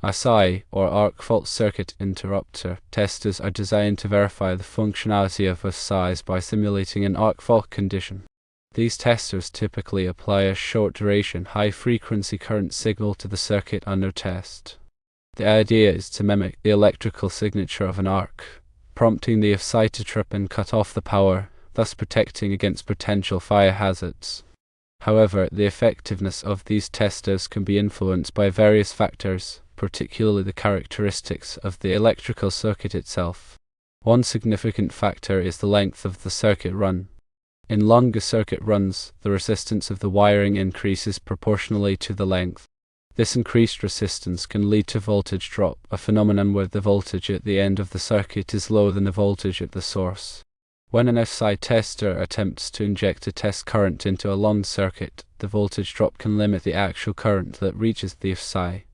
AFCI, or arc fault circuit interrupter, testers are designed to verify the functionality of AFCIs by simulating an arc fault condition. These testers typically apply a short-duration, high-frequency current signal to the circuit under test. The idea is to mimic the electrical signature of an arc, prompting the AFCI to trip and cut off the power, thus protecting against potential fire hazards. However, the effectiveness of these testers can be influenced by various factors, particularly the characteristics of the electrical circuit itself. One significant factor is the length of the circuit run. In longer circuit runs, the resistance of the wiring increases proportionally to the length. This increased resistance can lead to voltage drop, a phenomenon where the voltage at the end of the circuit is lower than the voltage at the source. When an AFCI tester attempts to inject a test current into a long circuit, the voltage drop can limit the actual current that reaches the AFCI.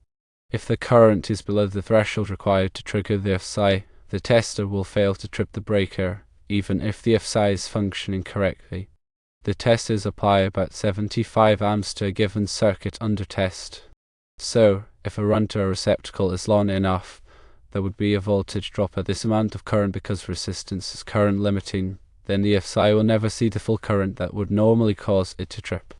If the current is below the threshold required to trigger the AFCI, the tester will fail to trip the breaker, even if the AFCI is functioning correctly. The testers apply about 75 amps to a given circuit under test. So, if a run to a receptacle is long enough, there would be a voltage drop at this amount of current because resistance is current limiting, then the AFCI will never see the full current that would normally cause it to trip.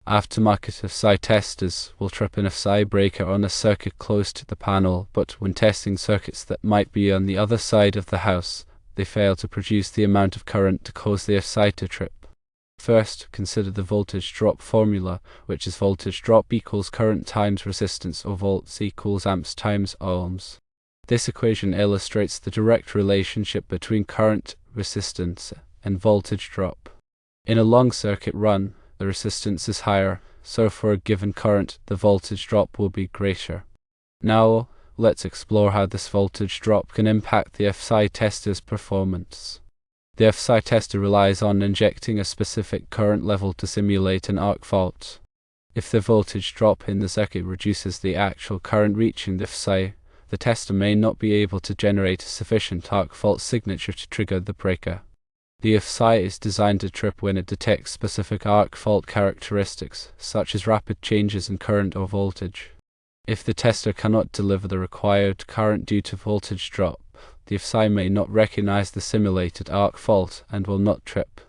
Aftermarket AFCI testers will trip an AFCI breaker on a circuit close to the panel, but when testing circuits that might be on the other side of the house, they fail to produce the amount of current to cause the AFCI to trip. First, consider the voltage drop formula, which is voltage drop equals current times resistance, or volts equals amps times ohms. This equation illustrates the direct relationship between current, resistance, and voltage drop. In a long circuit run, the resistance is higher, so for a given current, the voltage drop will be greater. Now, let's explore how this voltage drop can impact the AFCI tester's performance. The AFCI tester relies on injecting a specific current level to simulate an arc fault. If the voltage drop in the circuit reduces the actual current reaching the AFCI, the tester may not be able to generate a sufficient arc fault signature to trigger the breaker. The AFCI is designed to trip when it detects specific arc fault characteristics, such as rapid changes in current or voltage. If the tester cannot deliver the required current due to voltage drop, the AFCI may not recognize the simulated arc fault and will not trip.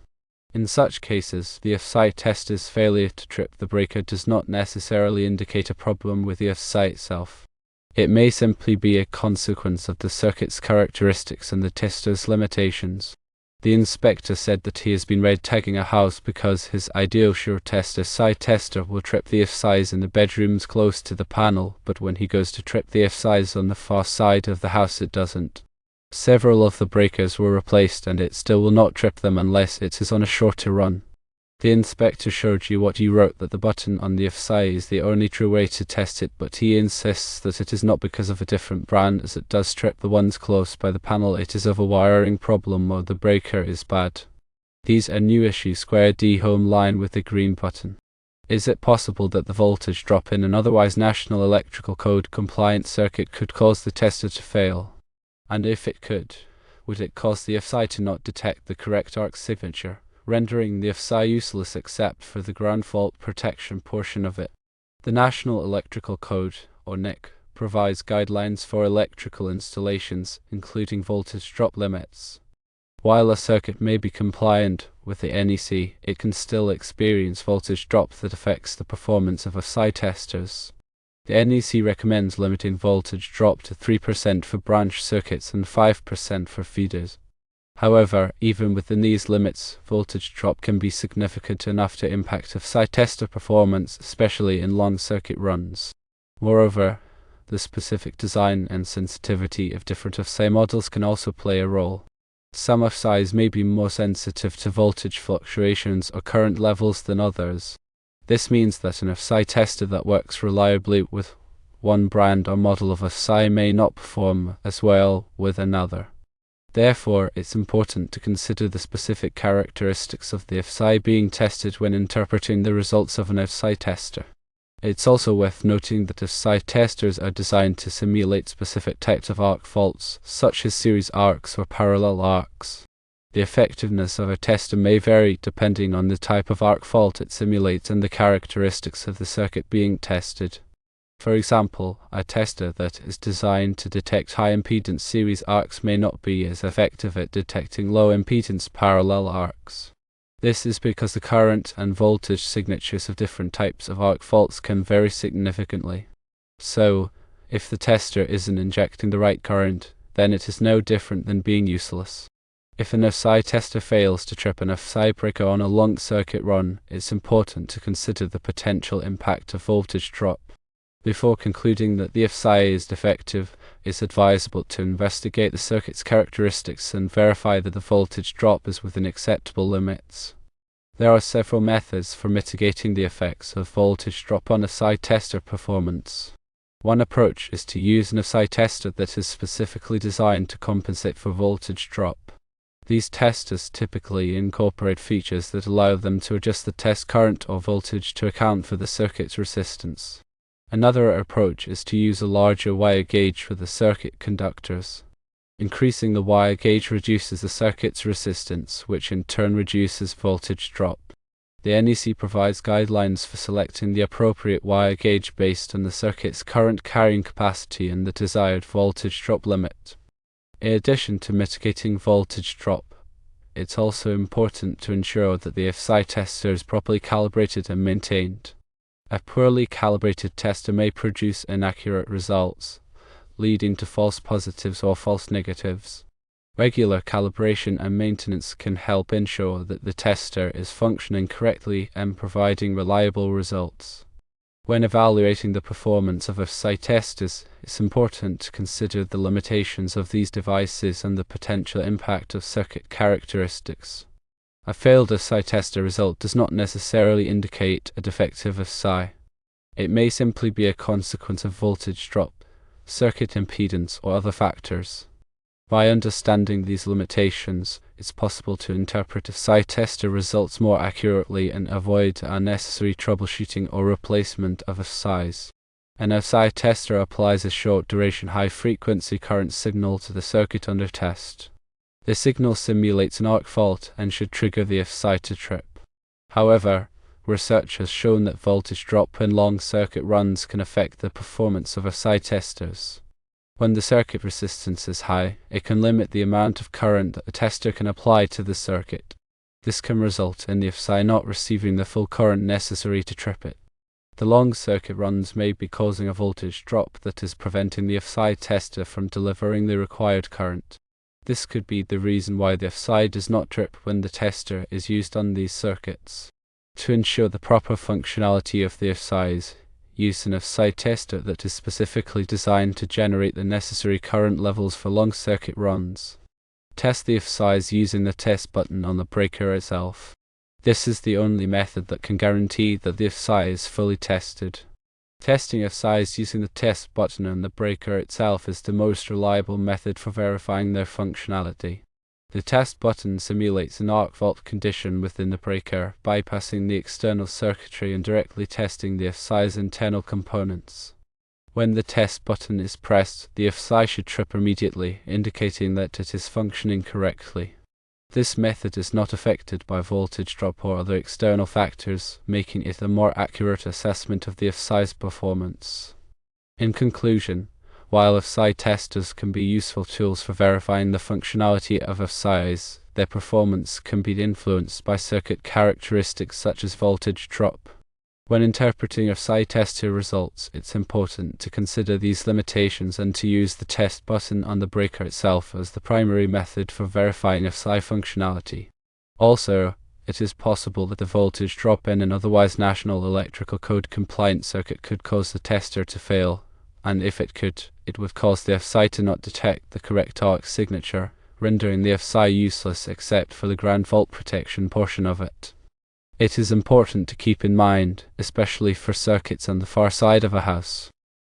In such cases, the AFCI tester's failure to trip the breaker does not necessarily indicate a problem with the AFCI itself. It may simply be a consequence of the circuit's characteristics and the tester's limitations. The inspector said that he has been red tagging a house because his ideal sure tester AFCI tester will trip the AFCIs in the bedrooms close to the panel, but when he goes to trip the AFCIs on the far side of the house it doesn't. Several of the breakers were replaced and it still will not trip them unless it is on a shorter run. The inspector showed you what he wrote, that the button on the AFCI is the only true way to test it, but he insists that it is not because of a different brand as it does trip the ones close by the panel, it is of a wiring problem or the breaker is bad. These are new issues. Square D home line with the green button. Is it possible that the voltage drop in an otherwise National Electrical Code compliant circuit could cause the tester to fail? And if it could, would it cause the AFCI to not detect the correct arc signature, rendering the AFCI useless except for the ground fault protection portion of it? The National Electrical Code, or NEC, provides guidelines for electrical installations, including voltage drop limits. While a circuit may be compliant with the NEC, it can still experience voltage drop that affects the performance of AFCI testers. The NEC recommends limiting voltage drop to 3% for branch circuits and 5% for feeders. However, even within these limits, voltage drop can be significant enough to impact AFCI tester performance, especially in long circuit runs. Moreover, the specific design and sensitivity of different AFCI models can also play a role. Some AFCIs may be more sensitive to voltage fluctuations or current levels than others. This means that an AFCI tester that works reliably with one brand or model of AFCI may not perform as well with another. Therefore, it's important to consider the specific characteristics of the AFCI being tested when interpreting the results of an AFCI tester. It's also worth noting that AFCI testers are designed to simulate specific types of arc faults, such as series arcs or parallel arcs. The effectiveness of a tester may vary depending on the type of arc fault it simulates and the characteristics of the circuit being tested. For example, a tester that is designed to detect high-impedance series arcs may not be as effective at detecting low-impedance parallel arcs. This is because the current and voltage signatures of different types of arc faults can vary significantly. So, if the tester isn't injecting the right current, then it is no different than being useless. If an AFCI tester fails to trip an AFCI breaker on a long circuit run, it's important to consider the potential impact of voltage drop. Before concluding that the AFCI is defective, it's advisable to investigate the circuit's characteristics and verify that the voltage drop is within acceptable limits. There are several methods for mitigating the effects of voltage drop on AFCI tester performance. One approach is to use an AFCI tester that is specifically designed to compensate for voltage drop. These testers typically incorporate features that allow them to adjust the test current or voltage to account for the circuit's resistance. Another approach is to use a larger wire gauge for the circuit conductors. Increasing the wire gauge reduces the circuit's resistance, which in turn reduces voltage drop. The NEC provides guidelines for selecting the appropriate wire gauge based on the circuit's current carrying capacity and the desired voltage drop limit. In addition to mitigating voltage drop, it's also important to ensure that the AFCI tester is properly calibrated and maintained. A poorly calibrated tester may produce inaccurate results, leading to false positives or false negatives. Regular calibration and maintenance can help ensure that the tester is functioning correctly and providing reliable results. When evaluating the performance of AFCI testers, it's important to consider the limitations of these devices and the potential impact of circuit characteristics. A failed AFCI tester result does not necessarily indicate a defective AFCI. It may simply be a consequence of voltage drop, circuit impedance, or other factors. By understanding these limitations, it's possible to interpret AFCI tester results more accurately and avoid unnecessary troubleshooting or replacement of AFCIs. An AFCI tester applies a short-duration high-frequency current signal to the circuit under test. The signal simulates an arc fault and should trigger the AFCI to trip. However, research has shown that voltage drop in long circuit runs can affect the performance of AFCI testers. When the circuit resistance is high, it can limit the amount of current that the tester can apply to the circuit. This can result in the AFCI not receiving the full current necessary to trip it. The long circuit runs may be causing a voltage drop that is preventing the AFCI tester from delivering the required current. This could be the reason why the AFCI does not trip when the tester is used on these circuits. To ensure the proper functionality of the AFCIs, use an AFCI tester that is specifically designed to generate the necessary current levels for long circuit runs. Test the AFCIs using the test button on the breaker itself. This is the only method that can guarantee that the AFCI is fully tested. Testing AFCIs using the test button on the breaker itself is the most reliable method for verifying their functionality. The test button simulates an arc fault condition within the breaker, bypassing the external circuitry and directly testing the AFCI's internal components. When the test button is pressed, the AFCI should trip immediately, indicating that it is functioning correctly. This method is not affected by voltage drop or other external factors, making it a more accurate assessment of the AFCI's performance. In conclusion, while AFCI testers can be useful tools for verifying the functionality of AFCIs, their performance can be influenced by circuit characteristics such as voltage drop. When interpreting AFCI tester results, it's important to consider these limitations and to use the test button on the breaker itself as the primary method for verifying AFCI functionality. Also, it is possible that the voltage drop in an otherwise National Electrical Code compliant circuit could cause the tester to fail, and if it could, it would cause the AFCI to not detect the correct arc signature, rendering the AFCI useless except for the ground fault protection portion of it. It is important to keep in mind, especially for circuits on the far side of a house.